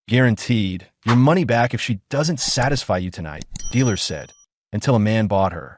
Guaranteed. Your money back if she doesn't satisfy you tonight, dealer said, until a man bought her.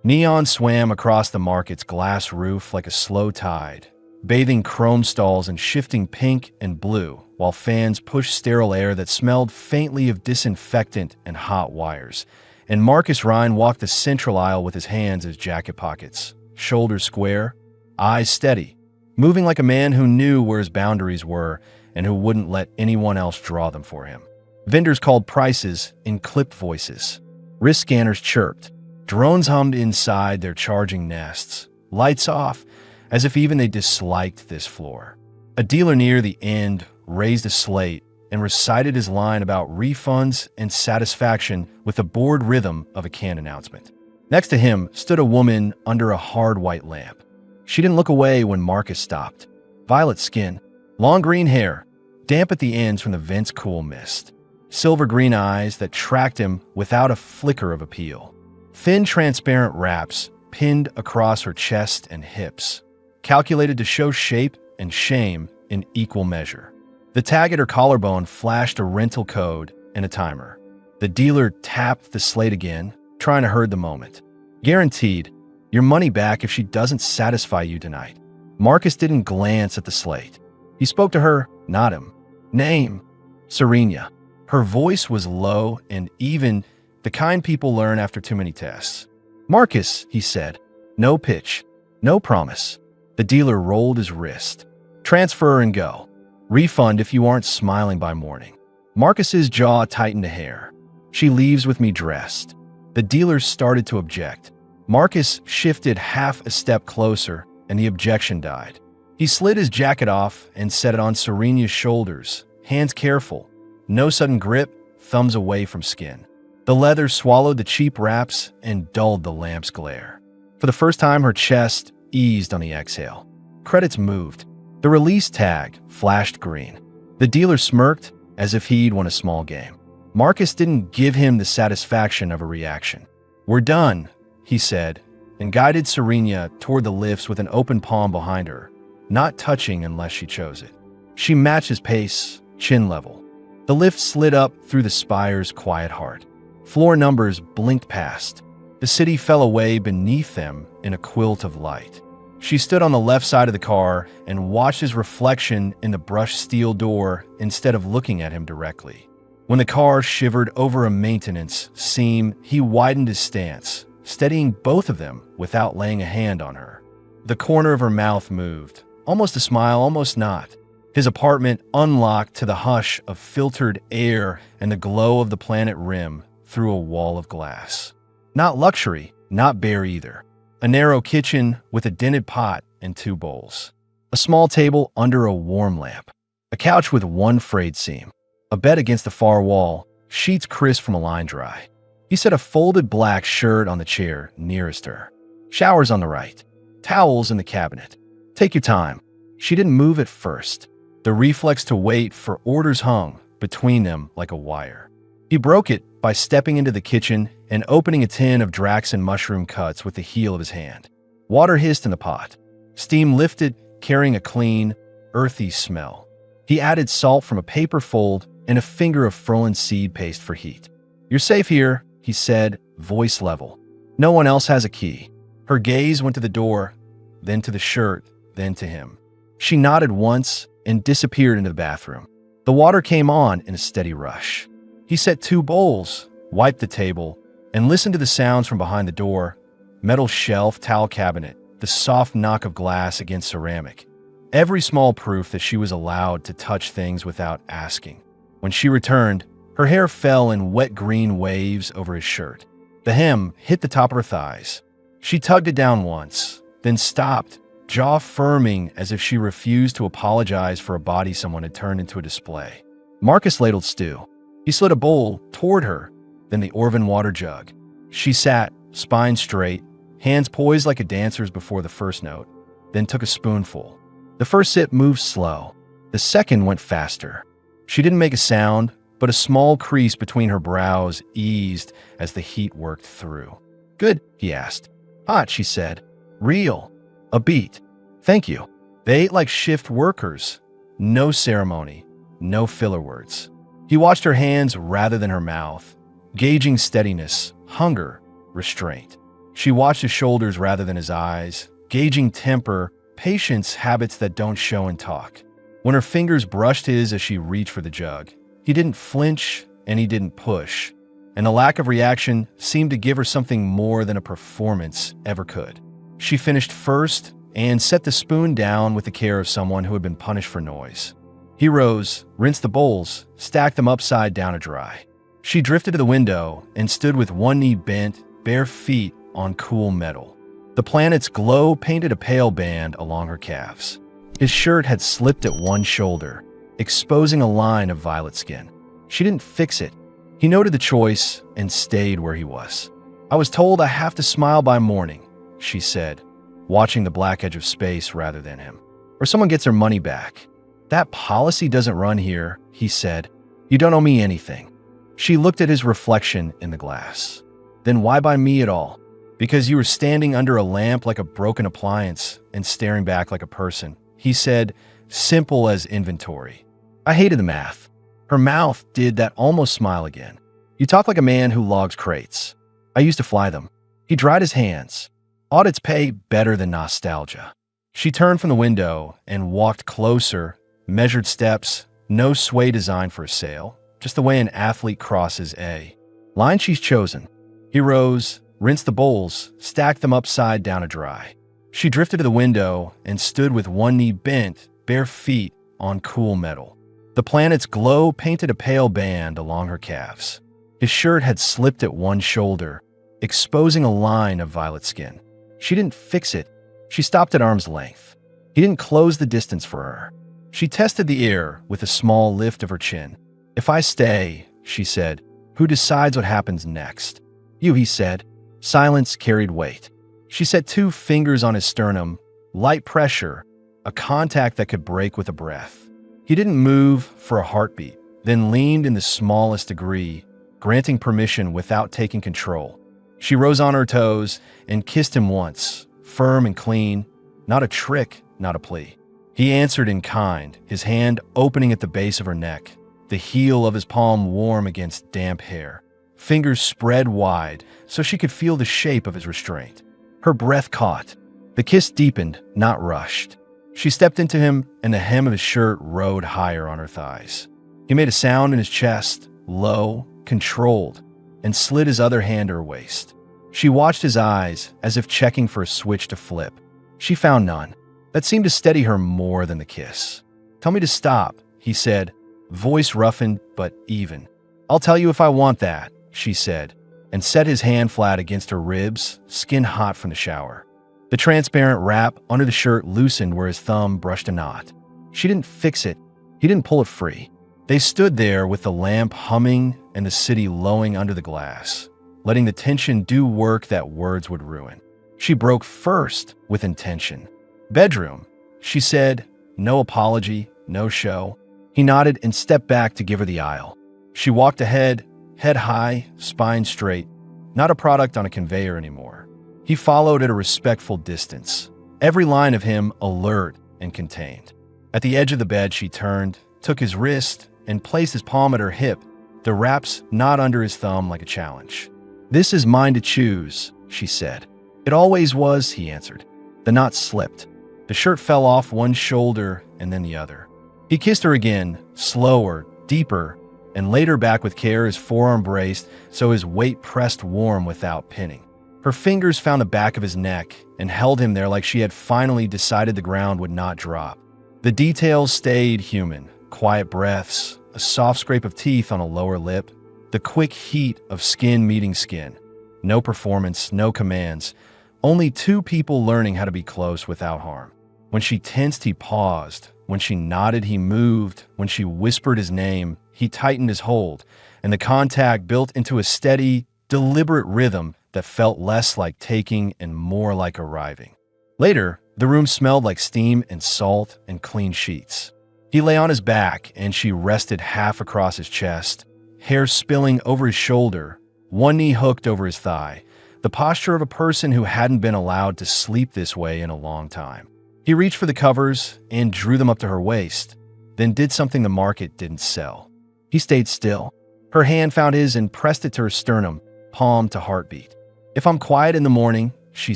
Neon swam across the market's glass roof like a slow tide, bathing chrome stalls in shifting pink and blue, while fans pushed sterile air that smelled faintly of disinfectant and hot wires. And Marcus Rhine walked the central aisle with his hands in his jacket pockets, shoulders square, eyes steady, moving like a man who knew where his boundaries were and who wouldn't let anyone else draw them for him. Vendors called prices in clipped voices. Wrist scanners chirped. Drones hummed inside their charging nests. Lights off, as if even they disliked this floor. A dealer near the end raised a slate and recited his line about refunds and satisfaction with the bored rhythm of a canned announcement. Next to him stood a woman under a hard white lamp. She didn't look away when Marcus stopped. Violet skin, long green hair, damp at the ends from the vent's cool mist. Silver green eyes that tracked him without a flicker of appeal. Thin, transparent wraps pinned across her chest and hips, calculated to show shape and shame in equal measure. The tag at her collarbone flashed a rental code and a timer. The dealer tapped the slate again, trying to herd the moment. Guaranteed, your money back if she doesn't satisfy you tonight. Marcus didn't glance at the slate. He spoke to her, not him. Name, Serena. Her voice was low and even, the kind people learn after too many tests. Marcus, he said. No pitch, no promise. The dealer rolled his wrist. Transfer and go. Refund if you aren't smiling by morning. Marcus's jaw tightened a hair. She leaves with me dressed. The dealer started to object. Marcus shifted half a step closer, and the objection died. He slid his jacket off and set it on Serena's shoulders, hands careful. No sudden grip, thumbs away from skin. The leather swallowed the cheap wraps and dulled the lamp's glare. For the first time, her chest eased on the exhale. Credits moved. The release tag flashed green. The dealer smirked as if he'd won a small game. Marcus didn't give him the satisfaction of a reaction. We're done, he said, and guided Serena toward the lifts with an open palm behind her, not touching unless she chose it. She matched his pace, chin level. The lift slid up through the spire's quiet heart. Floor numbers blinked past. The city fell away beneath them in a quilt of light. She stood on the left side of the car and watched his reflection in the brushed steel door instead of looking at him directly. When the car shivered over a maintenance seam, he widened his stance, steadying both of them without laying a hand on her. The corner of her mouth moved, almost a smile, almost not. His apartment unlocked to the hush of filtered air and the glow of the planet rim through a wall of glass. Not luxury, not bare either. A narrow kitchen with a dented pot and 2 bowls. A small table under a warm lamp. A couch with one frayed seam. A bed against the far wall, sheets crisp from a line dry. He set a folded black shirt on the chair nearest her. Showers on the right. Towels in the cabinet. Take your time. She didn't move at first. The reflex to wait for orders hung between them like a wire. He broke it by stepping into the kitchen and opening a tin of Drax and mushroom cuts with the heel of his hand. Water hissed in the pot. Steam lifted, carrying a clean, earthy smell. He added salt from a paper fold and a finger of Frolen seed paste for heat. You're safe here, he said, voice level. No one else has a key. Her gaze went to the door, then to the shirt, then to him. She nodded once and disappeared into the bathroom. The water came on in a steady rush. He set 2 bowls, wiped the table, and listened to the sounds from behind the door. Metal shelf, towel cabinet, the soft knock of glass against ceramic. Every small proof that she was allowed to touch things without asking. When she returned, her hair fell in wet green waves over his shirt. The hem hit the top of her thighs. She tugged it down once, then stopped, jaw firming as if she refused to apologize for a body someone had turned into a display. Marcus ladled stew. He slid a bowl toward her, then the Orvan water jug. She sat, spine straight, hands poised like a dancer's before the first note, then took a spoonful. The first sip moved slow. The second went faster. She didn't make a sound, but a small crease between her brows eased as the heat worked through. Good, he asked. Hot, she said. Real. A beat. Thank you. They ate like shift workers. No ceremony. no filler words. He watched her hands rather than her mouth, gauging steadiness, hunger, restraint. She watched his shoulders rather than his eyes, gauging temper, patience, habits that don't show and talk. When her fingers brushed his as she reached for the jug, he didn't flinch and he didn't push, and the lack of reaction seemed to give her something more than a performance ever could. She finished first and set the spoon down with the care of someone who had been punished for noise. He rose, rinsed the bowls, stacked them upside down to dry. She drifted to the window and stood with one knee bent, bare feet on cool metal. The planet's glow painted a pale band along her calves. His shirt had slipped at one shoulder, exposing a line of violet skin. She didn't fix it. He noted the choice and stayed where he was. "I was told I have to smile by morning," she said, watching the black edge of space rather than him. "Or someone gets their money back." "That policy doesn't run here," he said. "You don't owe me anything." She looked at his reflection in the glass. "Then why by me at all?" "Because you were standing under a lamp like a broken appliance and staring back like a person," he said, simple as inventory. I hated the math. Her mouth did that almost smile again. "You talk like a man who logs crates. I used to fly them." He dried his hands. "Audits pay better than nostalgia." She turned from the window and walked closer, measured steps, no sway designed for a sail, just the way an athlete crosses a line she's chosen. He rose, rinsed the bowls, stacked them upside down to dry. She drifted to the window and stood with one knee bent, bare feet on cool metal. The planet's glow painted a pale band along her calves. His shirt had slipped at one shoulder, exposing a line of violet skin. She didn't fix it. She stopped at arm's length. He didn't close the distance for her. She tested the air with a small lift of her chin. "If I stay," she said, "who decides what happens next?" "You," he said. Silence carried weight. She set two fingers on his sternum, light pressure, a contact that could break with a breath. He didn't move for a heartbeat, then leaned in the smallest degree, granting permission without taking control. She rose on her toes and kissed him once, firm and clean, not a trick, not a plea. He answered in kind, his hand opening at the base of her neck, the heel of his palm warm against damp hair. Fingers spread wide so she could feel the shape of his restraint. Her breath caught. The kiss deepened, not rushed. She stepped into him, and the hem of his shirt rode higher on her thighs. He made a sound in his chest, low, controlled, and slid his other hand to her waist. She watched his eyes as if checking for a switch to flip. She found none. That seemed to steady her more than the kiss. "Tell me to stop," he said, voice roughened but even. "I'll tell you if I want that," she said, and set his hand flat against her ribs, skin hot from the shower. The transparent wrap under the shirt loosened where his thumb brushed a knot. She didn't fix it. He didn't pull it free. They stood there with the lamp humming and the city lowing under the glass, letting the tension do work that words would ruin. She broke first with intention. "Bedroom," she said, no apology, no show. He nodded and stepped back to give her the aisle. She walked ahead, head high, spine straight, not a product on a conveyor anymore. He followed at a respectful distance, every line of him alert and contained. At the edge of the bed, she turned, took his wrist, and placed his palm at her hip, the wraps not under his thumb like a challenge. "This is mine to choose," she said. "It always was," he answered. The knot slipped. The shirt fell off one shoulder and then the other. He kissed her again, slower, deeper, and laid her back with care, his forearm braced so his weight pressed warm without pinning. Her fingers found the back of his neck and held him there like she had finally decided the ground would not drop. The details stayed human, quiet breaths, a soft scrape of teeth on a lower lip, the quick heat of skin meeting skin. No performance, no commands, only two people learning how to be close without harm. When she tensed, he paused. When she nodded, he moved. When she whispered his name, he tightened his hold, and the contact built into a steady, deliberate rhythm that felt less like taking and more like arriving. Later, the room smelled like steam and salt and clean sheets. He lay on his back, and she rested half across his chest, hair spilling over his shoulder, one knee hooked over his thigh, the posture of a person who hadn't been allowed to sleep this way in a long time. He reached for the covers and drew them up to her waist. then did something the market didn't sell. He stayed still. Her hand found his and pressed it to her sternum, palm to heartbeat. "If I'm quiet in the morning," she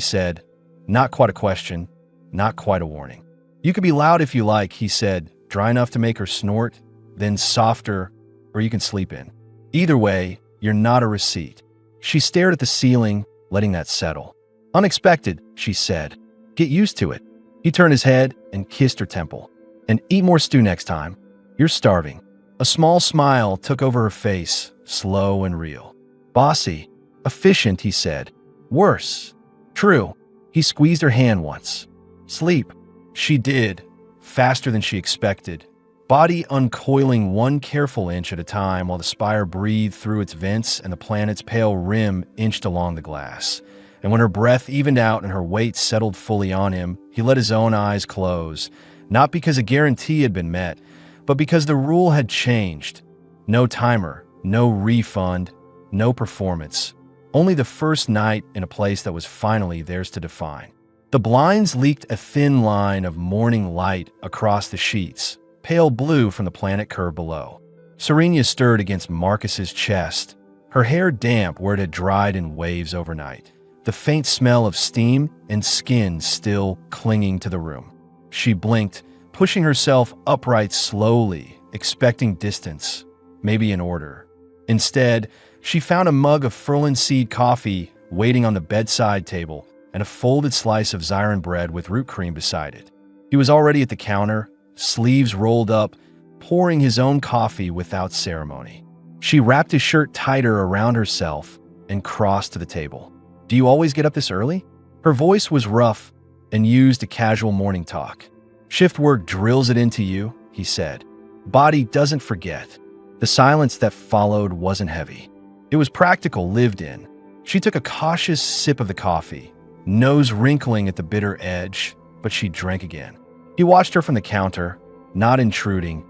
said, not quite a question, not quite a warning. "You could be loud if you like," he said, dry enough to make her snort, then softer, "or you can sleep in. Either way, you're not a receipt." She stared at the ceiling, letting that settle. "Unexpected," she said. "Get used to it." He turned his head and kissed her temple. "And eat more stew next time. You're starving." A small smile took over her face, slow and real. "Bossy. Efficient," he said. "Worse." "True." He squeezed her hand once. "Sleep." She did, faster than she expected, body uncoiling one careful inch at a time while the spire breathed through its vents and the planet's pale rim inched along the glass. And when her breath evened out and her weight settled fully on him, he let his own eyes close, not because a guarantee had been met, but because the rule had changed. No timer, no refund, no performance. Only the first night in a place that was finally theirs to define. The blinds leaked a thin line of morning light across the sheets, pale blue from the planet curve below. Serenia stirred against Marcus's chest, her hair damp where it had dried in waves overnight, the faint smell of steam and skin still clinging to the room. She blinked, pushing herself upright slowly, expecting distance, maybe an order. Instead, she found a mug of Ferlin seed coffee waiting on the bedside table and a folded slice of Zyron bread with root cream beside it. He was already at the counter, sleeves rolled up, pouring his own coffee without ceremony. She wrapped his shirt tighter around herself and crossed to the table. "Do you always get up this early?" Her voice was rough and used a casual morning talk. "Shift work drills it into you," he said. "Body doesn't forget." The silence that followed wasn't heavy. It was practical, lived in. She took a cautious sip of the coffee, nose wrinkling at the bitter edge, but she drank again. He watched her from the counter, not intruding,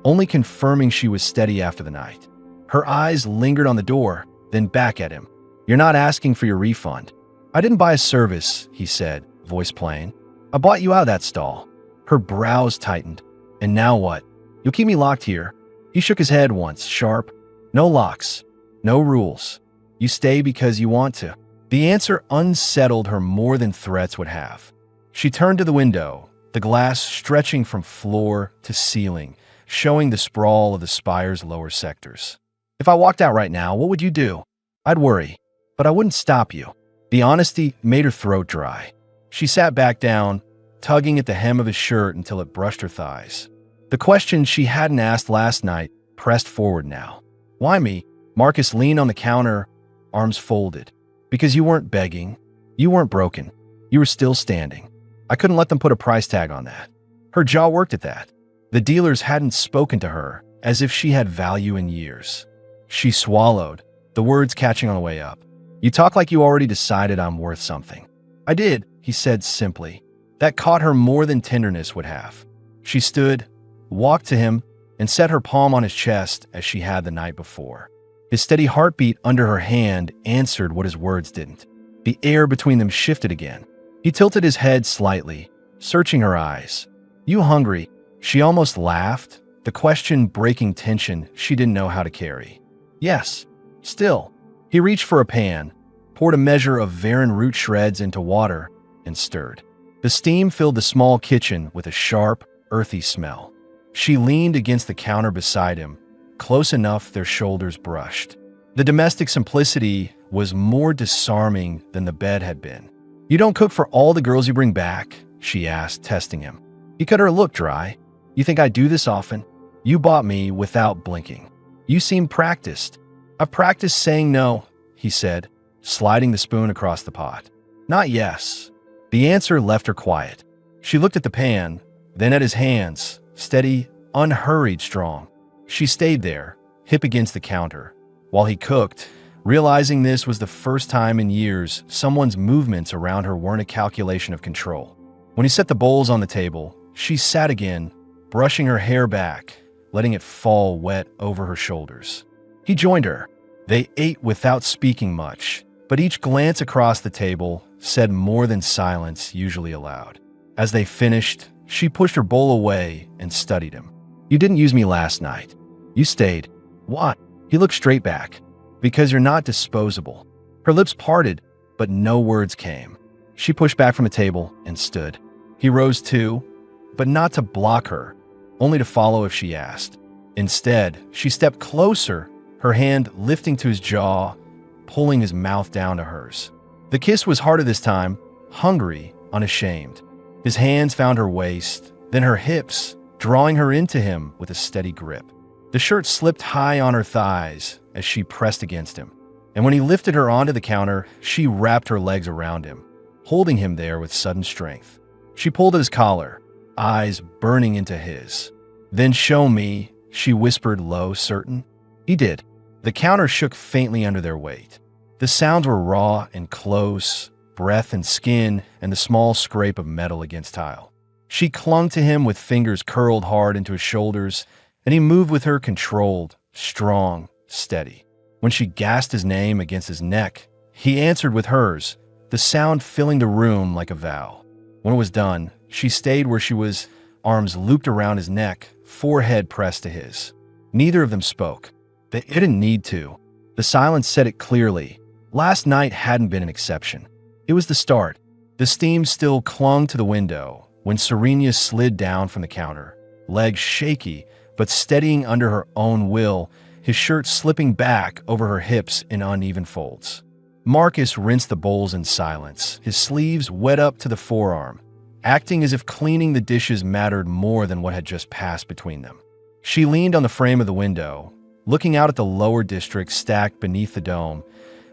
only confirming she was steady after the night. Her eyes lingered on the door, then back at him. "You're not asking for your refund." "I didn't buy a service," he said, voice plain. "I bought you out of that stall." Her brows tightened. "And now what? You'll keep me locked here?" He shook his head once, sharp. "No locks. No rules. You stay because you want to." The answer unsettled her more than threats would have. She turned to the window, the glass stretching from floor to ceiling, showing the sprawl of the spire's lower sectors. "If I walked out right now, what would you do?" "I'd worry, but I wouldn't stop you." The honesty made her throat dry. She sat back down, tugging at the hem of his shirt until it brushed her thighs. The question she hadn't asked last night pressed forward now. "Why me?" Marcus leaned on the counter, arms folded. "Because you weren't begging. You weren't broken. You were still standing. I couldn't let them put a price tag on that." Her jaw worked at that. The dealers hadn't spoken to her as if she had value in years. She swallowed, the words catching on the way up. "You talk like you already decided I'm worth something." "I did," he said simply. That caught her more than tenderness would have. She stood, walked to him, and set her palm on his chest as she had the night before. His steady heartbeat under her hand answered what his words didn't. The air between them shifted again. He tilted his head slightly, searching her eyes. "You hungry?" She almost laughed, the question breaking tension she didn't know how to carry. "Yes, still." He reached for a pan, poured a measure of Varan root shreds into water, and stirred. The steam filled the small kitchen with a sharp, earthy smell. She leaned against the counter beside him, close enough their shoulders brushed. The domestic simplicity was more disarming than the bed had been. "You don't cook for all the girls you bring back?" she asked, testing him. He cut her look dry. "You think I do this often?" "You bought me without blinking. You seem practiced." "I've practiced saying no," he said, sliding the spoon across the pot. "Not yes." The answer left her quiet. She looked at the pan, then at his hands, steady, unhurried, strong. She stayed there, hip against the counter, while he cooked, realizing this was the first time in years someone's movements around her weren't a calculation of control. When he set the bowls on the table, she sat again, brushing her hair back, letting it fall wet over her shoulders. He joined her. They ate without speaking much, but each glance across the table said more than silence usually allowed. As they finished, she pushed her bowl away and studied him. You didn't use me last night. You stayed. What? He looked straight back. Because you're not disposable. Her lips parted, but no words came. She pushed back from the table and stood. He rose too, but not to block her, only to follow if she asked. Instead, she stepped closer, her hand lifting to his jaw, pulling his mouth down to hers. The kiss was harder this time, hungry, unashamed. His hands found her waist, then her hips, drawing her into him with a steady grip. The shirt slipped high on her thighs as she pressed against him. And when he lifted her onto the counter, she wrapped her legs around him, holding him there with sudden strength. She pulled at his collar, eyes burning into his. Then show me, she whispered low, certain. He did. The counter shook faintly under their weight. The sounds were raw and close, breath and skin, and the small scrape of metal against tile. She clung to him with fingers curled hard into his shoulders, and he moved with her controlled, strong, steady. When she gasped his name against his neck, he answered with hers, the sound filling the room like a vow. When it was done, she stayed where she was, arms looped around his neck, forehead pressed to his. Neither of them spoke. They didn't need to. The silence said it clearly. Last night hadn't been an exception. It was the start. The steam still clung to the window when Serena slid down from the counter, legs shaky but steadying under her own will, his shirt slipping back over her hips in uneven folds. Marcus rinsed the bowls in silence, his sleeves wet up to the forearm, acting as if cleaning the dishes mattered more than what had just passed between them. She leaned on the frame of the window, looking out at the lower district stacked beneath the dome,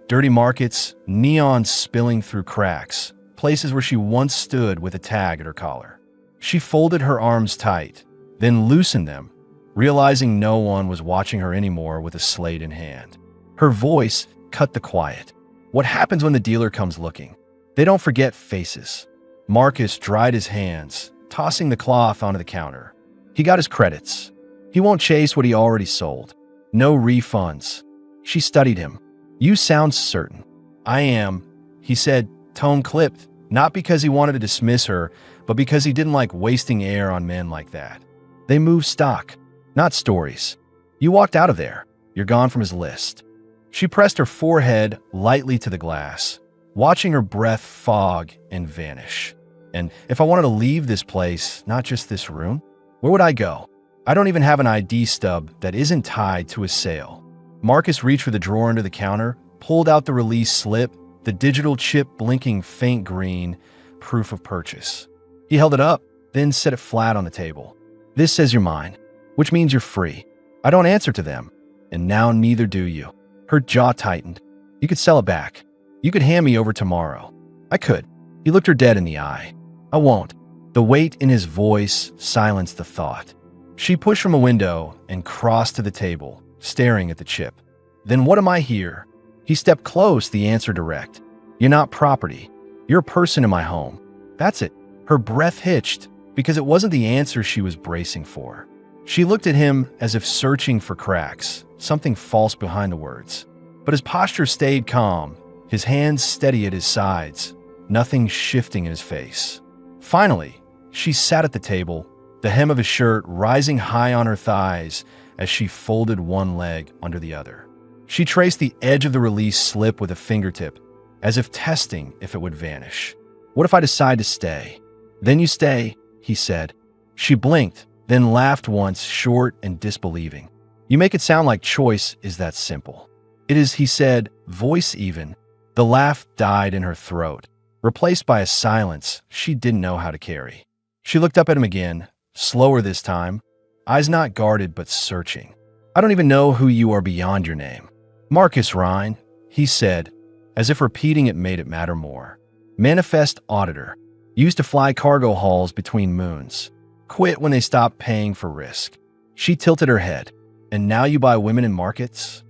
dirty markets, neon spilling through cracks, places where she once stood with a tag at her collar. She folded her arms tight, then loosened them, realizing no one was watching her anymore with a slate in hand. Her voice cut the quiet. What happens when the dealer comes looking? They don't forget faces. Marcus dried his hands, tossing the cloth onto the counter. He got his credits. He won't chase what he already sold. No refunds. She studied him. You sound certain. I am, he said, tone clipped, not because he wanted to dismiss her, but because he didn't like wasting air on men like that. They move stock, not stories. You walked out of there. You're gone from his list. She pressed her forehead lightly to the glass, watching her breath fog and vanish. And if I wanted to leave this place, not just this room, where would I go? I don't even have an ID stub that isn't tied to a sale. Marcus reached for the drawer under the counter, pulled out the release slip, the digital chip blinking faint green, proof of purchase. He held it up, then set it flat on the table. This says you're mine, which means you're free. I don't answer to them, and now neither do you. Her jaw tightened. You could sell it back. You could hand me over tomorrow. I could. He looked her dead in the eye. I won't. The weight in his voice silenced the thought. She pushed from a window and crossed to the table, staring at the chip. Then what am I here? He stepped close, the answer direct. You're not property. You're a person in my home. That's it. Her breath hitched because it wasn't the answer she was bracing for. She looked at him as if searching for cracks, something false behind the words. But his posture stayed calm, his hands steady at his sides, nothing shifting in his face. Finally, she sat at the table, the hem of his shirt rising high on her thighs as she folded one leg under the other. She traced the edge of the release slip with a fingertip, as if testing if it would vanish. What if I decide to stay? Then you stay, he said. She blinked, then laughed once, short and disbelieving. You make it sound like choice is that simple. It is, he said, voice even. The laugh died in her throat, replaced by a silence she didn't know how to carry. She looked up at him again, slower this time, eyes not guarded but searching. I don't even know who you are beyond your name. Marcus Rhine, he said, as if repeating it made it matter more. Manifest auditor. Used to fly cargo hauls between moons. Quit when they stopped paying for risk. She tilted her head. And now you buy women in markets?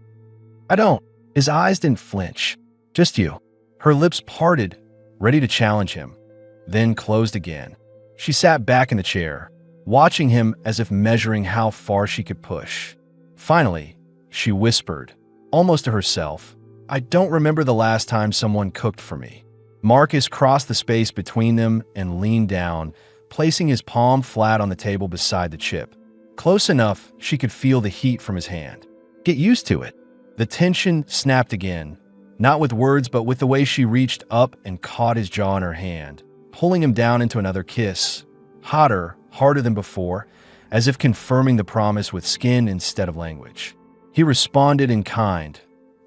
I don't. His eyes didn't flinch. Just you. Her lips parted, ready to challenge him, then closed again. She sat back in the chair, watching him as if measuring how far she could push. Finally, she whispered, almost to herself, I don't remember the last time someone cooked for me. Marcus crossed the space between them and leaned down, placing his palm flat on the table beside the chip. close enough she could feel the heat from his hand. Get used to it. The tension snapped again, not with words but with the way she reached up and caught his jaw in her hand, pulling him down into another kiss, hotter, harder than before, as if confirming the promise with skin instead of language. He responded in kind,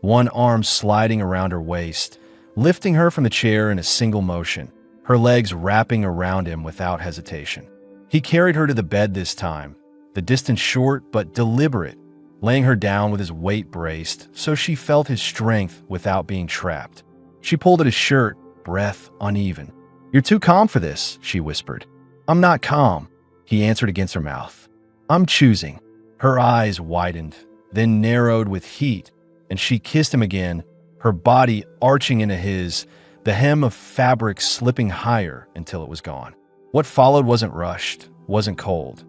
one arm sliding around her waist, lifting her from the chair in a single motion, her legs wrapping around him without hesitation. He carried her to the bed this time, the distance short but deliberate, laying her down with his weight braced so she felt his strength without being trapped. She pulled at his shirt, breath uneven. "You're too calm for this," she whispered. "I'm not calm," he answered against her mouth. "I'm choosing." Her eyes widened, then narrowed with heat, and she kissed him again, her body arching into his, the hem of fabric slipping higher until it was gone. What followed wasn't rushed, wasn't cold.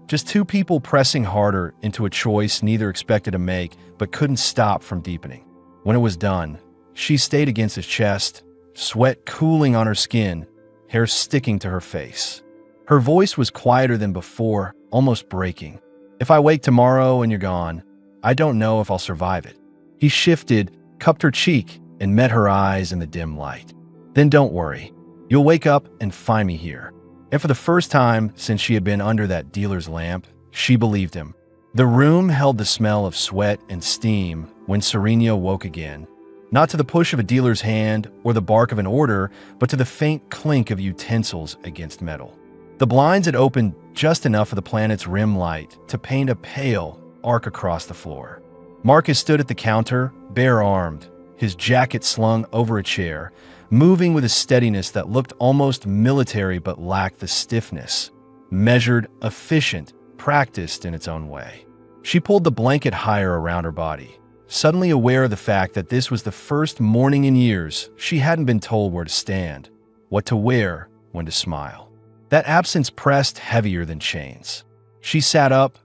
Just two people pressing harder into a choice neither expected to make but couldn't stop from deepening. When it was done, she stayed against his chest, sweat cooling on her skin, hair sticking to her face. Her voice was quieter than before, almost breaking. "If I wake tomorrow and you're gone, I don't know if I'll survive it." He shifted, cupped her cheek, and met her eyes in the dim light. "Then don't worry. You'll wake up and find me here." And for the first time since she had been under that dealer's lamp, she believed him. The room held the smell of sweat and steam when Serena woke again, not to the push of a dealer's hand or the bark of an order, but to the faint clink of utensils against metal. The blinds had opened just enough of the planet's rim light to paint a pale arc across the floor. Marcus stood at the counter, bare-armed, his jacket slung over a chair, moving with a steadiness that looked almost military but lacked the stiffness. Measured, efficient, practiced in its own way. She pulled the blanket higher around her body, suddenly aware of the fact that this was the first morning in years she hadn't been told where to stand, what to wear, when to smile. That absence pressed heavier than chains. She sat up,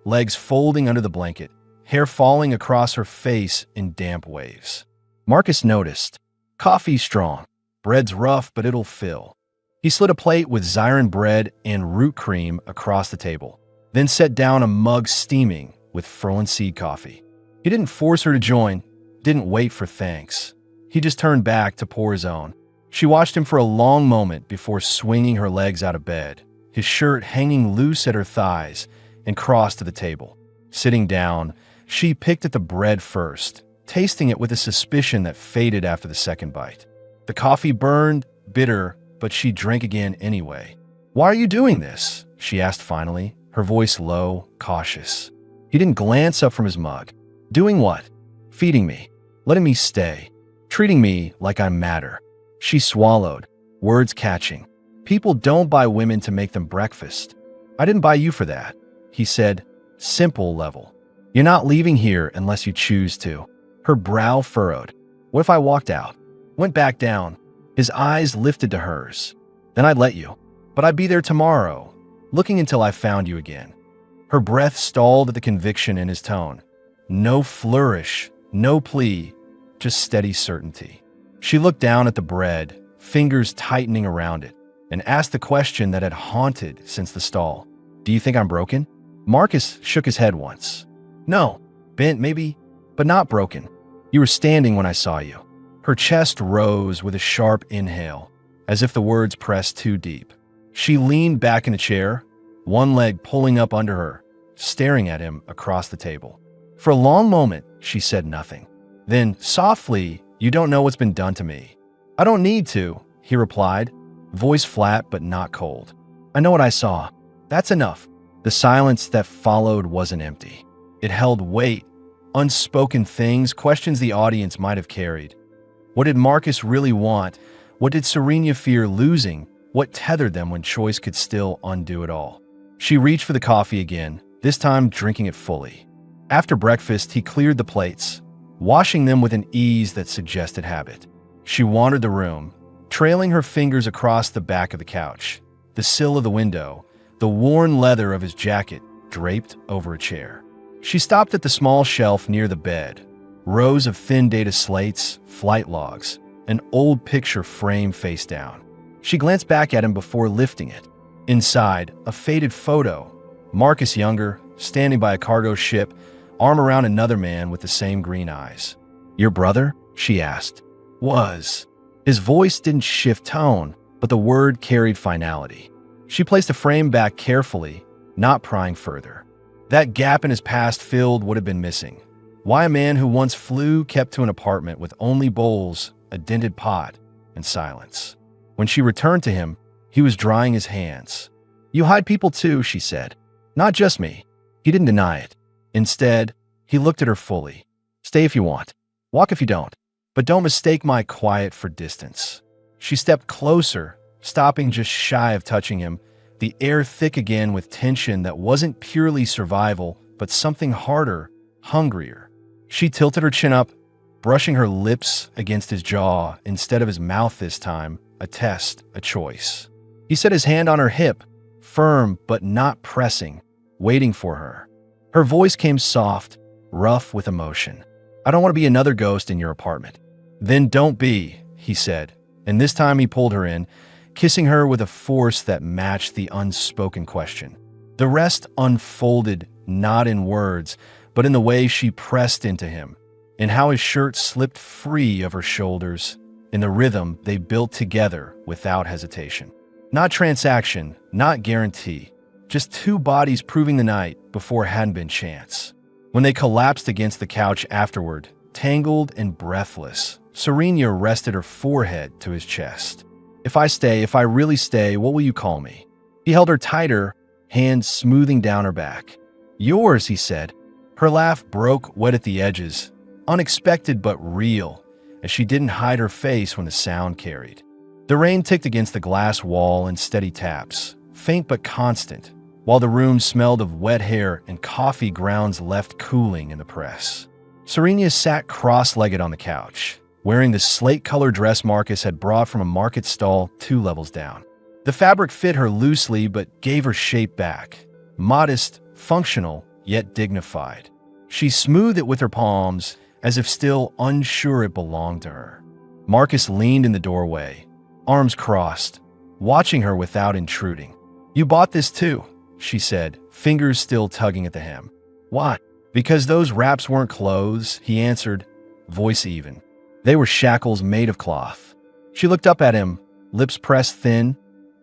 legs folding under the blanket, hair falling across her face in damp waves. Marcus noticed. Coffee's strong. Bread's rough, but it'll fill. He slid a plate with Zyron bread and root cream across the table, then set down a mug steaming with Ferland seed coffee. He didn't force her to join, didn't wait for thanks. He just turned back to pour his own. She watched him for a long moment before swinging her legs out of bed, his shirt hanging loose at her thighs, and crossed to the table. Sitting down, she picked at the bread first, tasting it with a suspicion that faded after the second bite. The coffee burned, bitter, but she drank again anyway. "Why are you doing this?" she asked finally, her voice low, cautious. He didn't glance up from his mug. "Doing what?" "Feeding me, letting me stay, treating me like I matter." She swallowed, words catching. "People don't buy women to make them breakfast. I didn't buy you for that," he said, simple level. "You're not leaving here unless you choose to." Her brow furrowed. "What if I walked out? Went back down?" His eyes lifted to hers. "Then I'd let you. But I'd be there tomorrow, looking until I found you again." Her breath stalled at the conviction in his tone. No flourish, no plea, just steady certainty. She looked down at the bread, fingers tightening around it, and asked the question that had haunted since the stall. "Do you think I'm broken?" Marcus shook his head once. "No, bent maybe, but not broken. You were standing when I saw you." Her chest rose with a sharp inhale, as if the words pressed too deep. She leaned back in a chair, one leg pulling up under her, staring at him across the table. For a long moment, she said nothing. Then, softly, "You don't know what's been done to me." "I don't need to," he replied, voice flat but not cold. "I know what I saw. That's enough." The silence that followed wasn't empty. It held weight, unspoken things, questions the audience might have carried. What did Marcus really want? What did Serena fear losing? What tethered them when choice could still undo it all? She reached for the coffee again, this time drinking it fully. After breakfast, he cleared the plates, washing them with an ease that suggested habit. She wandered the room, trailing her fingers across the back of the couch, the sill of the window, the worn leather of his jacket draped over a chair. She stopped at the small shelf near the bed, rows of thin data slates, flight logs, an old picture frame face down. She glanced back at him before lifting it. Inside, a faded photo, Marcus younger, standing by a cargo ship, arm around another man with the same green eyes. "Your brother?" she asked. "Was." His voice didn't shift tone, but the word carried finality. She placed the frame back carefully, not prying further. That gap in his past filled what had been missing. Why a man who once flew kept to an apartment with only bowls, a dented pot, and silence. When she returned to him, he was drying his hands. "You hide people too," she said. "Not just me." He didn't deny it. Instead, he looked at her fully. "Stay if you want. Walk if you don't. But don't mistake my quiet for distance." She stepped closer, stopping just shy of touching him, the air thick again with tension that wasn't purely survival, but something harder, hungrier. She tilted her chin up, brushing her lips against his jaw instead of his mouth this time, a test, a choice. He set his hand on her hip, firm but not pressing, waiting for her. Her voice came soft, rough with emotion. "I don't want to be another ghost in your apartment." "Then don't be," he said, and this time he pulled her in, kissing her with a force that matched the unspoken question. The rest unfolded, not in words, but in the way she pressed into him, in how his shirt slipped free of her shoulders, in the rhythm they built together without hesitation. Not transaction, not guarantee, just two bodies proving the night before hadn't been chance. When they collapsed against the couch afterward, tangled and breathless, Serena rested her forehead to his chest. If I really stay, what will you call me?" He held her tighter, hands smoothing down her back. "Yours," he said. Her laugh broke wet at the edges, unexpected but real, as she didn't hide her face when the sound carried. The rain ticked against the glass wall in steady taps, faint but constant, while the room smelled of wet hair and coffee grounds left cooling in the press. Serena sat cross-legged on the couch, wearing the slate-colored dress Marcus had brought from a market stall 2 levels down. The fabric fit her loosely but gave her shape back, modest, functional, yet dignified. She smoothed it with her palms, as if still unsure it belonged to her. Marcus leaned in the doorway, arms crossed, watching her without intruding. "You bought this too," she said, fingers still tugging at the hem. "Why?" "Because those wraps weren't clothes," he answered, voice even. "They were shackles made of cloth." She looked up at him, lips pressed thin,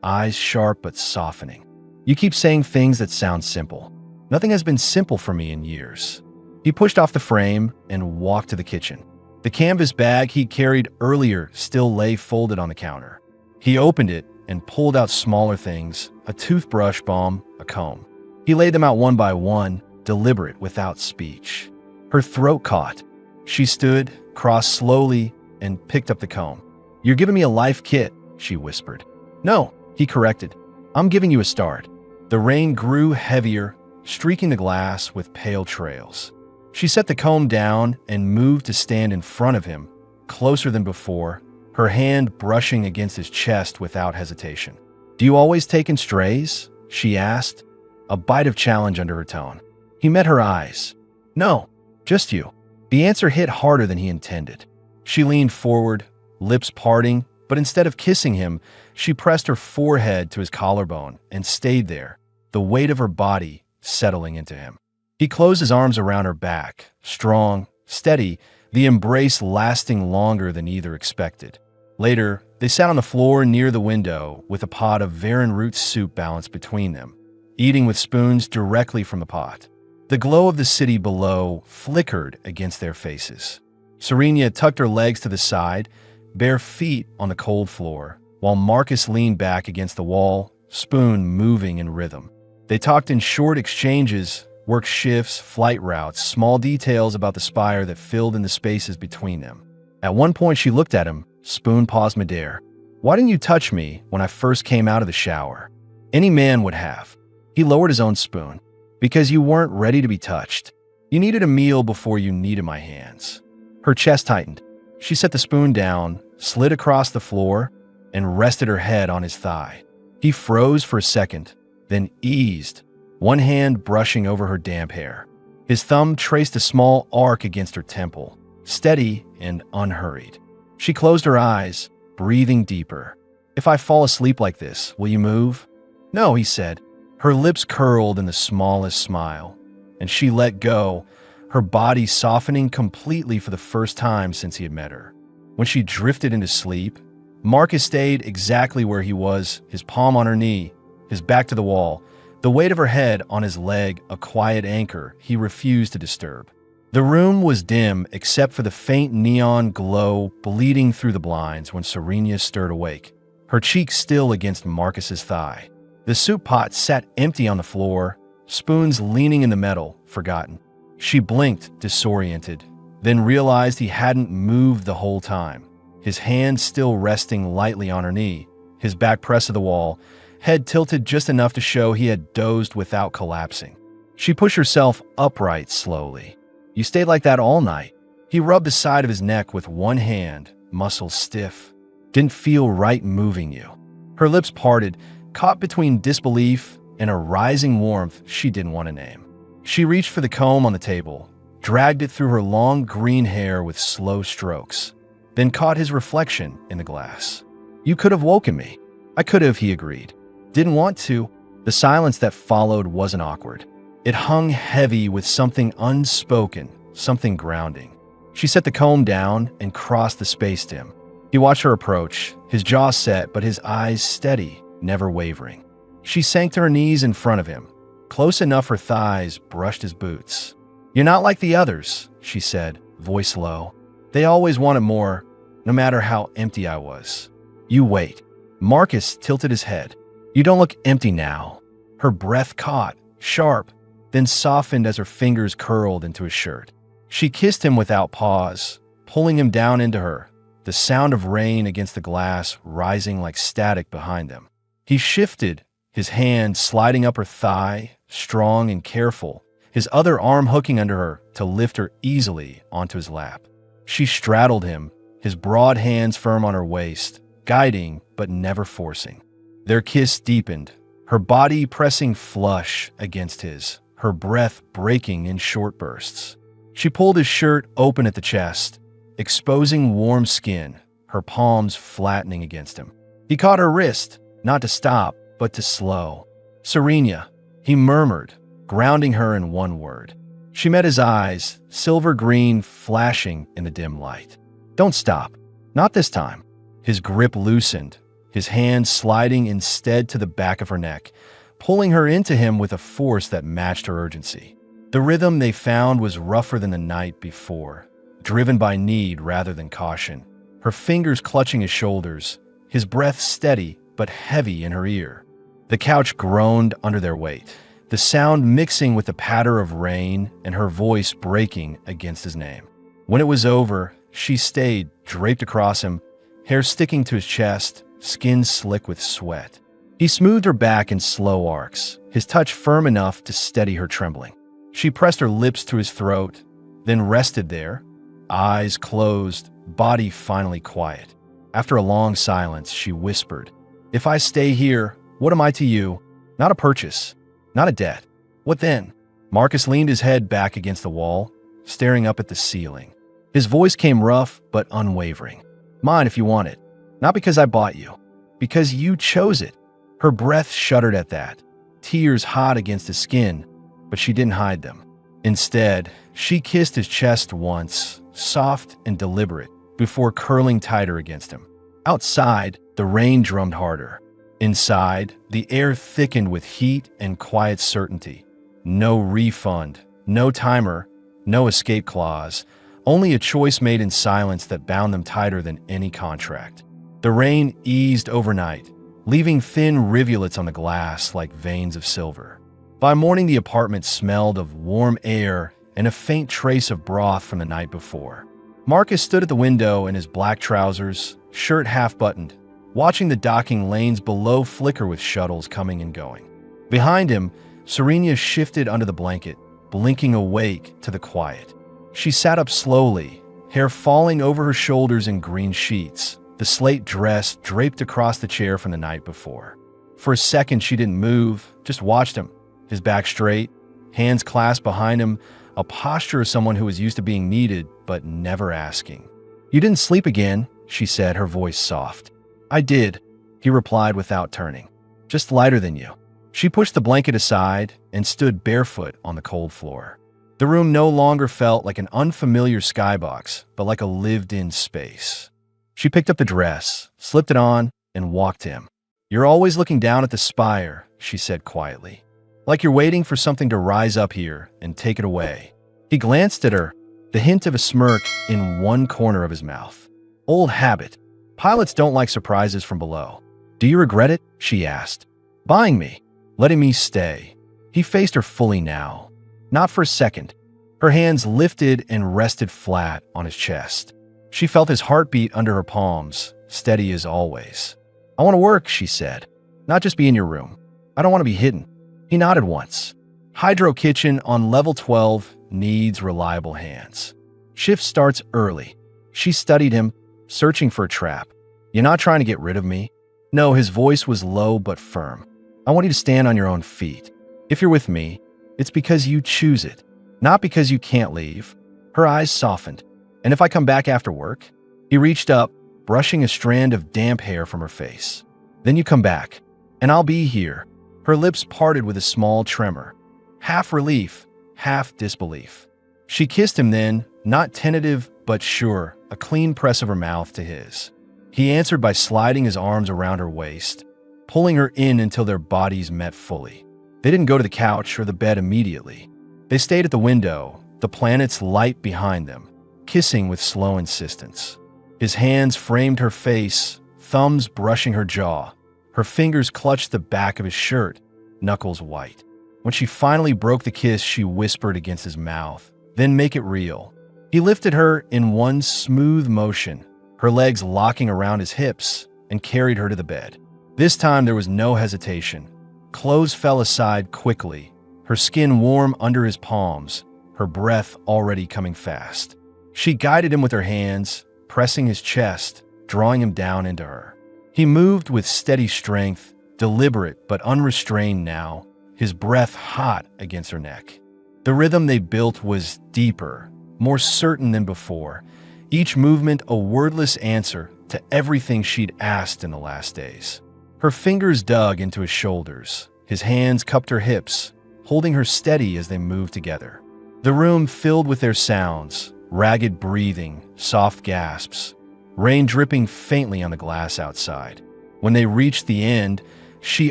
eyes sharp but softening. "You keep saying things that sound simple. Nothing has been simple for me in years." He pushed off the frame and walked to the kitchen. The canvas bag he carried earlier still lay folded on the counter. He opened it and pulled out smaller things, a toothbrush balm, a comb. He laid them out one by one, deliberate without speech. Her throat caught. She stood, crossed slowly, and picked up the comb. "You're giving me a life kit," she whispered. "No," he corrected. "I'm giving you a start." The rain grew heavier, streaking the glass with pale trails. She set the comb down and moved to stand in front of him, closer than before, her hand brushing against his chest without hesitation. "Do you always take in strays?" she asked, a bite of challenge under her tone. He met her eyes. "No, just you." The answer hit harder than he intended. She leaned forward, lips parting, but instead of kissing him, she pressed her forehead to his collarbone and stayed there, the weight of her body settling into him. He closed his arms around her back, strong, steady, the embrace lasting longer than either expected. Later, they sat on the floor near the window with a pot of Varan root soup balanced between them, eating with spoons directly from the pot. The glow of the city below flickered against their faces. Serena tucked her legs to the side, bare feet on the cold floor, while Marcus leaned back against the wall, spoon moving in rhythm. They talked in short exchanges, work shifts, flight routes, small details about the spire that filled in the spaces between them. At one point she looked at him, spoon paused midair. "Why didn't you touch me when I first came out of the shower?" Any man would have. He lowered his own spoon. "Because you weren't ready to be touched. You needed a meal before you needed my hands." Her chest tightened. She set the spoon down, slid across the floor, and rested her head on his thigh. He froze for a second, then eased, one hand brushing over her damp hair. His thumb traced a small arc against her temple, steady and unhurried. She closed her eyes, breathing deeper. "If I fall asleep like this, will you move?" "No," he said. Her lips curled in the smallest smile, and she let go, her body softening completely for the first time since he had met her. When she drifted into sleep, Marcus stayed exactly where he was, his palm on her knee, his back to the wall, the weight of her head on his leg, a quiet anchor he refused to disturb. The room was dim except for the faint neon glow bleeding through the blinds when Serena stirred awake, her cheek still against Marcus's thigh. The soup pot sat empty on the floor, spoons leaning in the metal, forgotten. She blinked, disoriented, then realized he hadn't moved the whole time, his hand still resting lightly on her knee, his back pressed to the wall, head tilted just enough to show he had dozed without collapsing. She pushed herself upright slowly. "You stayed like that all night." He rubbed the side of his neck with one hand, muscles stiff. "Didn't feel right moving you." Her lips parted, caught between disbelief and a rising warmth she didn't want to name. She reached for the comb on the table, dragged it through her long green hair with slow strokes, then caught his reflection in the glass. "You could have woken me." "I could have," he agreed. "Didn't want to." The silence that followed wasn't awkward. It hung heavy with something unspoken, something grounding. She set the comb down and crossed the space to him. He watched her approach, his jaw set but his eyes steady, never wavering. She sank to her knees in front of him, close enough her thighs brushed his boots. "You're not like the others," she said, voice low. "They always wanted more, no matter how empty I was." "You wait." Marcus tilted his head. "You don't look empty now." Her breath caught, sharp, then softened as her fingers curled into his shirt. She kissed him without pause, pulling him down into her, the sound of rain against the glass rising like static behind them. He shifted, his hand sliding up her thigh, strong and careful, his other arm hooking under her to lift her easily onto his lap. She straddled him, his broad hands firm on her waist, guiding but never forcing. Their kiss deepened, her body pressing flush against his, her breath breaking in short bursts. She pulled his shirt open at the chest, exposing warm skin, her palms flattening against him. He caught her wrist, not to stop, but to slow. "Serena," he murmured, grounding her in one word. She met his eyes, silver green flashing in the dim light. "Don't stop. Not this time." His grip loosened, his hand sliding instead to the back of her neck, pulling her into him with a force that matched her urgency. The rhythm they found was rougher than the night before, driven by need rather than caution. Her fingers clutching his shoulders, his breath steady but heavy in her ear. The couch groaned under their weight, the sound mixing with the patter of rain and her voice breaking against his name. When it was over, she stayed, draped across him, hair sticking to his chest, skin slick with sweat. He smoothed her back in slow arcs, his touch firm enough to steady her trembling. She pressed her lips to his throat, then rested there, eyes closed, body finally quiet. After a long silence, she whispered, "If I stay here, what am I to you? Not a purchase, not a debt. What then?" Marcus leaned his head back against the wall, staring up at the ceiling. His voice came rough but unwavering. "Mine if you want it. Not because I bought you. Because you chose it." Her breath shuddered at that, tears hot against his skin, but she didn't hide them. Instead, she kissed his chest once, soft and deliberate, before curling tighter against him. Outside, the rain drummed harder. Inside, the air thickened with heat and quiet certainty. No refund, no timer, no escape clause, only a choice made in silence that bound them tighter than any contract. The rain eased overnight, leaving thin rivulets on the glass like veins of silver. By morning, the apartment smelled of warm air and a faint trace of broth from the night before. Marcus stood at the window in his black trousers, shirt half-buttoned, watching the docking lanes below flicker with shuttles coming and going. Behind him, Serena shifted under the blanket, blinking awake to the quiet. She sat up slowly, hair falling over her shoulders in green sheets, the slate dress draped across the chair from the night before. For a second, she didn't move, just watched him, his back straight, hands clasped behind him, a posture of someone who was used to being needed but never asking. "You didn't sleep again," she said, her voice soft. "I did," he replied without turning. "Just lighter than you." She pushed the blanket aside, and stood barefoot on the cold floor. The room no longer felt like an unfamiliar skybox, but like a lived-in space. She picked up the dress, slipped it on, and walked to him. "You're always looking down at the spire," she said quietly. "Like you're waiting for something to rise up here and take it away." He glanced at her, the hint of a smirk in one corner of his mouth. "Old habit. Pilots don't like surprises from below." "Do you regret it?" she asked. "Buying me, letting me stay." He faced her fully now. Not for a second. Her hands lifted and rested flat on his chest. She felt his heartbeat under her palms, steady as always. "I want to work," she said. "Not just be in your room. I don't want to be hidden." He nodded once. "Hydro kitchen on level 12 needs reliable hands. Shift starts early." She studied him, searching for a trap. "You're not trying to get rid of me?" No, his voice was low but firm. "I want you to stand on your own feet. If you're with me, it's because you choose it, not because you can't leave." Her eyes softened. "And if I come back after work?" He reached up, brushing a strand of damp hair from her face. "Then you come back, and I'll be here." Her lips parted with a small tremor. Half relief, half disbelief. She kissed him then, not tentative but sure, a clean press of her mouth to his. He answered by sliding his arms around her waist, pulling her in until their bodies met fully. They didn't go to the couch or the bed immediately. They stayed at the window, the planet's light behind them, kissing with slow insistence. His hands framed her face, thumbs brushing her jaw. Her fingers clutched the back of his shirt, knuckles white. When she finally broke the kiss, she whispered against his mouth, "Then make it real." He lifted her in one smooth motion, her legs locking around his hips, and carried her to the bed. This time there was no hesitation. Clothes fell aside quickly, her skin warm under his palms, her breath already coming fast. She guided him with her hands, pressing his chest, drawing him down into her. He moved with steady strength, deliberate but unrestrained now, his breath hot against her neck. The rhythm they built was deeper, more certain than before, each movement a wordless answer to everything she'd asked in the last days. Her fingers dug into his shoulders, his hands cupped her hips, holding her steady as they moved together. The room filled with their sounds, ragged breathing, soft gasps, rain dripping faintly on the glass outside. When they reached the end, she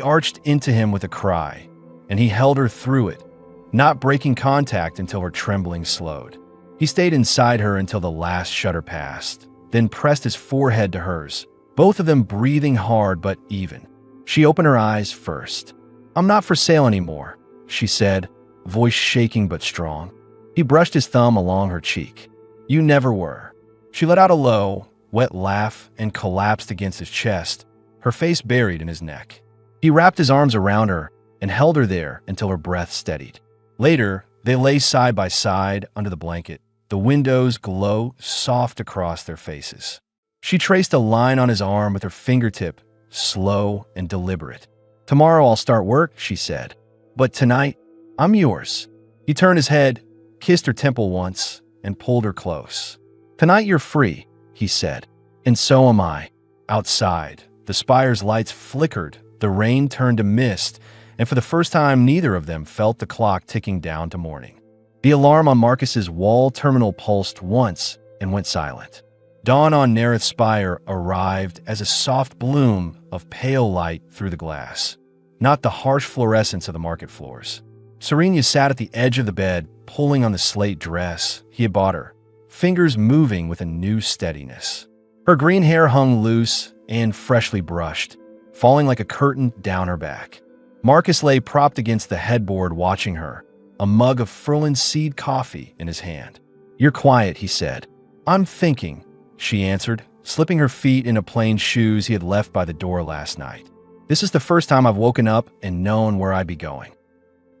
arched into him with a cry, and he held her through it, not breaking contact until her trembling slowed. He stayed inside her until the last shudder passed, then pressed his forehead to hers, both of them breathing hard but even. She opened her eyes first. "I'm not for sale anymore," she said, voice shaking but strong. He brushed his thumb along her cheek. "You never were." She let out a low, wet laugh and collapsed against his chest, her face buried in his neck. He wrapped his arms around her and held her there until her breath steadied. Later, they lay side by side under the blanket, the window's glow soft across their faces. She traced a line on his arm with her fingertip, slow and deliberate. "Tomorrow I'll start work," she said. "But tonight, I'm yours." He turned his head, kissed her temple once, and pulled her close. "Tonight you're free," he said. "And so am I." Outside, the spire's lights flickered, the rain turned to mist, and for the first time neither of them felt the clock ticking down to morning. The alarm on Marcus's wall terminal pulsed once and went silent. Dawn on Narrated Spire arrived as a soft bloom of pale light through the glass, not the harsh fluorescence of the market floors. Serena sat at the edge of the bed, pulling on the slate dress he had bought her, fingers moving with a new steadiness. Her green hair hung loose and freshly brushed, falling like a curtain down her back. Marcus lay propped against the headboard watching her, a mug of Ferlin seed coffee in his hand. "You're quiet," he said. "I'm thinking," she answered, slipping her feet into plain shoes he had left by the door last night. "This is the first time I've woken up and known where I'd be going."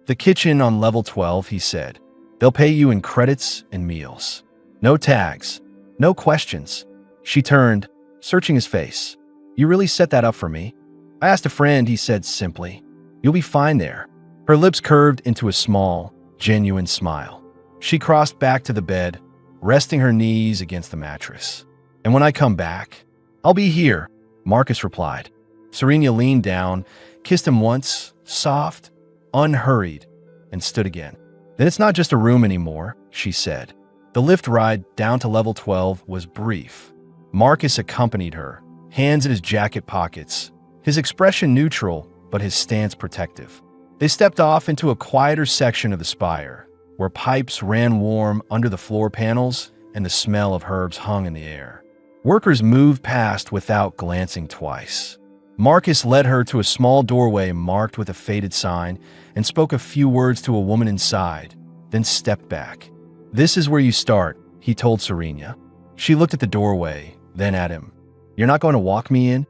"The kitchen on level 12, he said. "They'll pay you in credits and meals. No tags, no questions." She turned, searching his face. "You really set that up for me?" "I asked a friend," he said simply. "You'll be fine there." Her lips curved into a small, genuine smile. She crossed back to the bed, resting her knees against the mattress. "And when I come back, I'll be here," Marcus replied. Serena leaned down, kissed him once, soft, unhurried, and stood again. Then it's not just a room anymore, she said. The lift ride down to level 12 was brief. Marcus accompanied her, hands in his jacket pockets, his expression neutral, but his stance protective. They stepped off into a quieter section of the spire, where pipes ran warm under the floor panels and the smell of herbs hung in the air. Workers moved past without glancing twice. Marcus led her to a small doorway marked with a faded sign and spoke a few words to a woman inside, then stepped back. "This is where you start," he told Serena. She looked at the doorway, then at him. "You're not going to walk me in?"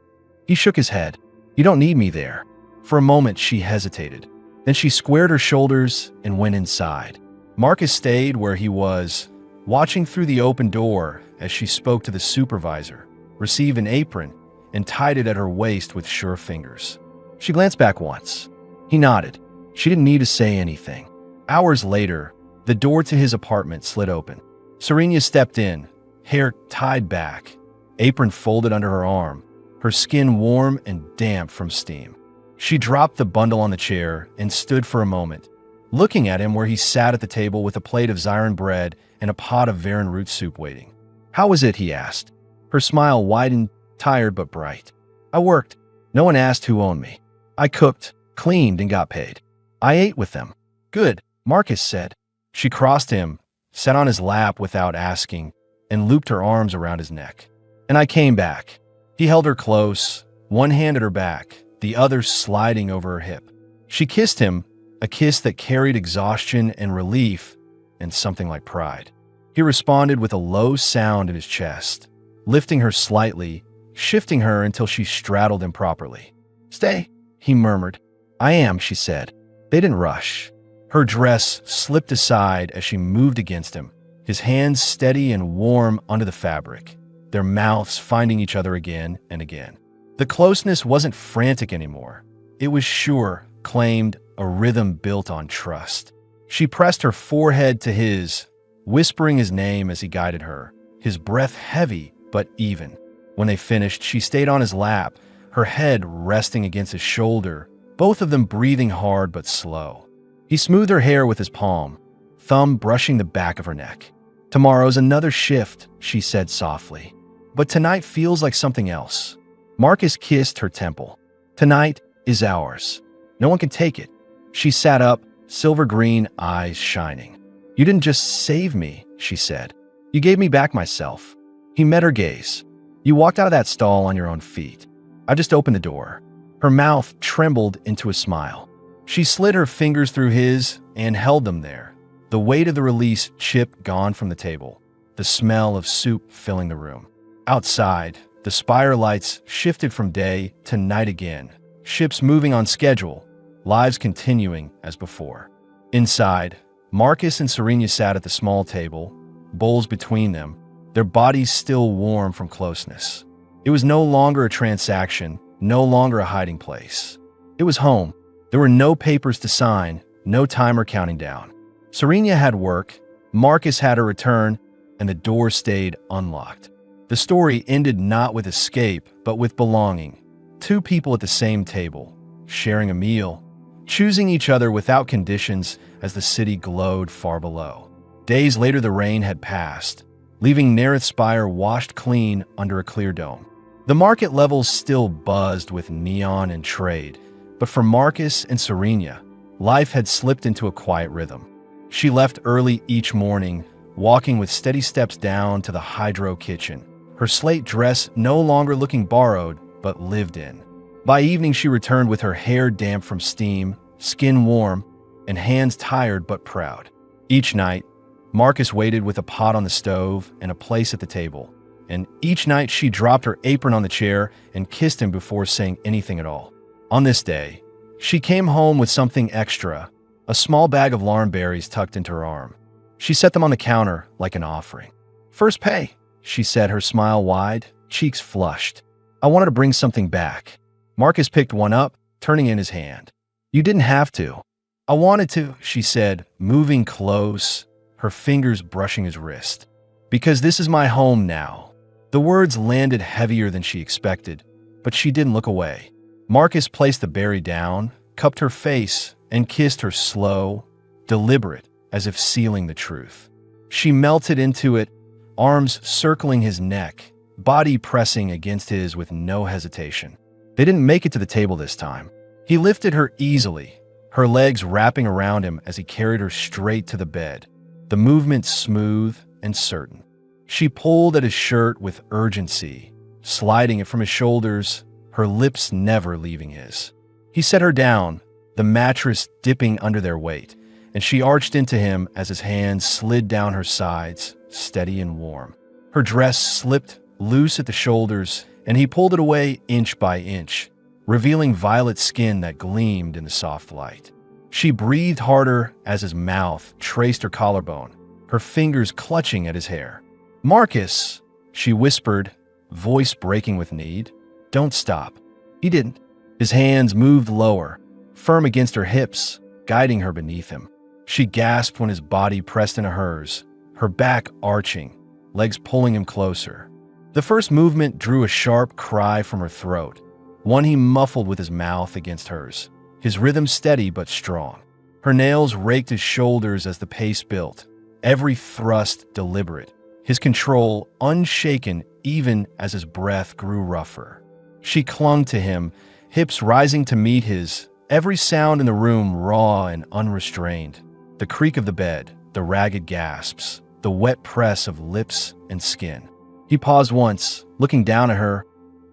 He shook his head. "You don't need me there." For a moment, she hesitated. Then she squared her shoulders and went inside. Marcus stayed where he was, watching through the open door as she spoke to the supervisor, received an apron, and tied it at her waist with sure fingers. She glanced back once. He nodded. She didn't need to say anything. Hours later, the door to his apartment slid open. Serena stepped in, hair tied back, apron folded under her arm, her skin warm and damp from steam. She dropped the bundle on the chair and stood for a moment, looking at him where he sat at the table with a plate of Zyron bread and a pot of Varan root soup waiting. "How was it?" he asked. Her smile widened, tired but bright. "I worked. No one asked who owned me. I cooked, cleaned, and got paid. I ate with them." "Good," Marcus said. She crossed him, sat on his lap without asking, and looped her arms around his neck. "And I came back." He held her close, one hand at her back, the other sliding over her hip. She kissed him, a kiss that carried exhaustion and relief and something like pride. He responded with a low sound in his chest, lifting her slightly, shifting her until she straddled him properly. "Stay," he murmured. "I am," she said. They didn't rush. Her dress slipped aside as she moved against him, his hands steady and warm under the fabric, their mouths finding each other again and again. The closeness wasn't frantic anymore. It was sure, claimed, a rhythm built on trust. She pressed her forehead to his, whispering his name as he guided her, his breath heavy but even. When they finished, she stayed on his lap, her head resting against his shoulder, both of them breathing hard but slow. He smoothed her hair with his palm, thumb brushing the back of her neck. "Tomorrow's another shift," she said softly. "But tonight feels like something else." Marcus kissed her temple. "Tonight is ours. No one can take it." She sat up, silver green eyes shining. "You didn't just save me," she said. "You gave me back myself." He met her gaze. "You walked out of that stall on your own feet. I just opened the door." Her mouth trembled into a smile. She slid her fingers through his and held them there, the weight of the release chip gone from the table, the smell of soup filling the room. Outside, the spire lights shifted from day to night again, ships moving on schedule, lives continuing as before. Inside, Marcus and Serena sat at the small table, bowls between them, their bodies still warm from closeness. It was no longer a transaction, no longer a hiding place. It was home. There were no papers to sign, no timer counting down. Serena had work, Marcus had a return, and the door stayed unlocked. The story ended not with escape, but with belonging. Two people at the same table, sharing a meal, choosing each other without conditions as the city glowed far below. Days later, the rain had passed, leaving Narrated Spire washed clean under a clear dome. The market levels still buzzed with neon and trade, but for Marcus and Serena, life had slipped into a quiet rhythm. She left early each morning, walking with steady steps down to the hydro kitchen, her slate dress no longer looking borrowed, but lived in. By evening, she returned with her hair damp from steam, skin warm, and hands tired but proud. Each night, Marcus waited with a pot on the stove and a place at the table, and each night she dropped her apron on the chair and kissed him before saying anything at all. On this day, she came home with something extra, a small bag of larn berries tucked into her arm. She set them on the counter like an offering. "First pay," she said, her smile wide, cheeks flushed. "I wanted to bring something back." Marcus picked one up, turning in his hand. "You didn't have to." "I wanted to," she said, moving close, her fingers brushing his wrist. "Because this is my home now." The words landed heavier than she expected, but she didn't look away. Marcus placed the berry down, cupped her face, and kissed her slow, deliberate, as if sealing the truth. She melted into it, arms circling his neck, body pressing against his with no hesitation. They didn't make it to the table this time. He lifted her easily, her legs wrapping around him as he carried her straight to the bed, the movement smooth and certain. She pulled at his shirt with urgency, sliding it from his shoulders, her lips never leaving his. He set her down, the mattress dipping under their weight, and she arched into him as his hands slid down her sides, steady and warm. Her dress slipped loose at the shoulders, and he pulled it away inch by inch, revealing violet skin that gleamed in the soft light. She breathed harder as his mouth traced her collarbone, her fingers clutching at his hair. "Marcus," she whispered, voice breaking with need. "Don't stop." He didn't. His hands moved lower, firm against her hips, guiding her beneath him. She gasped when his body pressed into hers, her back arching, legs pulling him closer. The first movement drew a sharp cry from her throat, one he muffled with his mouth against hers, his rhythm steady but strong. Her nails raked his shoulders as the pace built, every thrust deliberate, his control unshaken even as his breath grew rougher. She clung to him, hips rising to meet his, every sound in the room raw and unrestrained. The creak of the bed, the ragged gasps, the wet press of lips and skin. He paused once, looking down at her,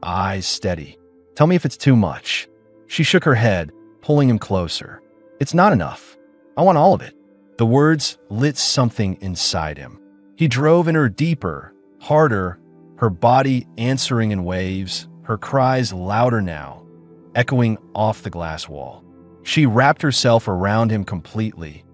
eyes steady. "Tell me if it's too much." She shook her head, pulling him closer. "It's not enough. I want all of it." The words lit something inside him. He drove in her deeper, harder, her body answering in waves, her cries louder now, echoing off the glass wall. She wrapped herself around him completely,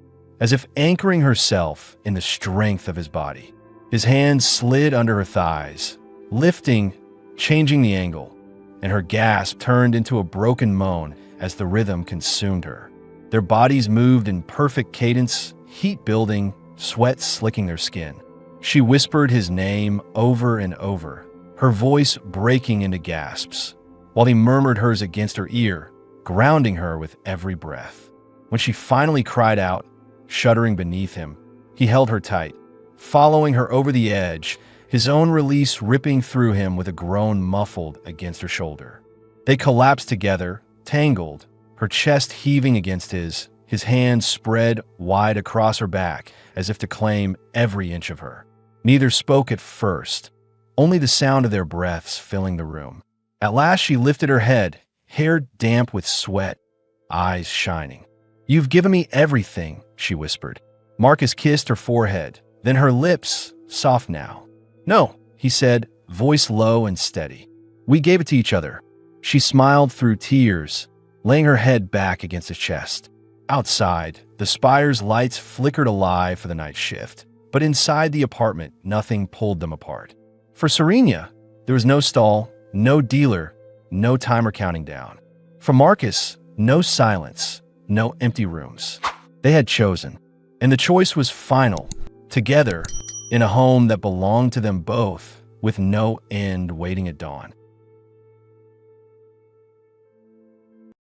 as if anchoring herself in the strength of his body. His hands slid under her thighs, lifting, changing the angle, and her gasp turned into a broken moan as the rhythm consumed her. Their bodies moved in perfect cadence, heat building, sweat slicking their skin. She whispered his name over and over, her voice breaking into gasps, while he murmured hers against her ear, grounding her with every breath. When she finally cried out, shuddering beneath him, he held her tight, following her over the edge, his own release ripping through him with a groan muffled against her shoulder. They collapsed together, tangled, her chest heaving against his hands spread wide across her back as if to claim every inch of her. Neither spoke at first, only the sound of their breaths filling the room. At last she lifted her head, hair damp with sweat, eyes shining. "You've given me everything," she whispered. Marcus kissed her forehead, then her lips, soft now. "No," he said, voice low and steady. "We gave it to each other." She smiled through tears, laying her head back against his chest. Outside, the spire's lights flickered alive for the night shift, but inside the apartment, nothing pulled them apart. For Serena, there was no stall, no dealer, no timer counting down. For Marcus, no silence, no empty rooms. They had chosen, and the choice was final, together, in a home that belonged to them both, with no end waiting at dawn.